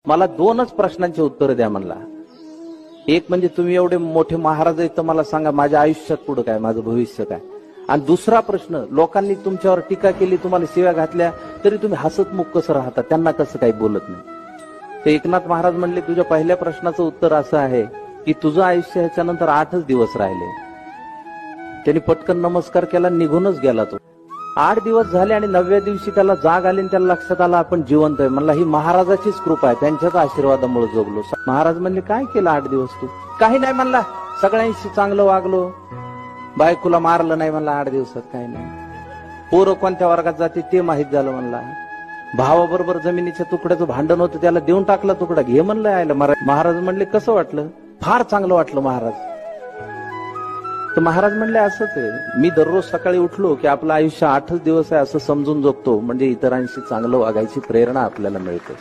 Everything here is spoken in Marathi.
मला दोनच प्रश्नांची उत्तर द्या म्हणला. एक म्हणजे तुम्ही एवढे मोठे महाराज आहेत तर मला सांगा माझ्या आयुष्यात पुढे काय, माझं भविष्य काय. आणि दुसरा प्रश्न, लोकांनी तुमच्यावर टीका केली, तुम्हाला शिव्या घातल्या, तरी तुम्ही हसतमुख कसं राहता, त्यांना कसं काही बोलत नाही. तर एकनाथ महाराज म्हणले तुझ्या पहिल्या प्रश्नाचं उत्तर असं आहे की तुझं आयुष्य ह्याच्यानंतर 8च दिवस राहिले. त्यांनी पटकन नमस्कार केला, निघूनच गेला तो. 8 दिवस झाले आणि 9व्या दिवशी त्याला जाग आली आणि त्याला लक्षात आलं आपण जिवंत आहे. म्हणला ही महाराजाचीच कृपा आहे, त्यांच्याच आशीर्वादामुळे जगलो. महाराज म्हणले काय केलं 8 दिवस तू? काही नाही म्हणला, सगळ्यांशी चांगलं वागलो, बायकोला मारलं नाही म्हणला 8 दिवसात, काही नाही. पोरं कोणत्या वर्गात जाते ते माहित झालं म्हणला. भावाबरोबर जमिनीच्या तुकड्याचं भांडण होतं, त्याला देऊन टाकला तुकडा, घे म्हणलं आयला. महाराज म्हणले कसं वाटलं? फार चांगलं वाटलं महाराज. तर महाराज म्हणले असंच आहे, मी दररोज सकाळी उठलो की आपलं आयुष्य 8च दिवस आहे असं समजून जगतो, म्हणजे इतरांशी चांगलं वागायची प्रेरणा आपल्याला मिळते.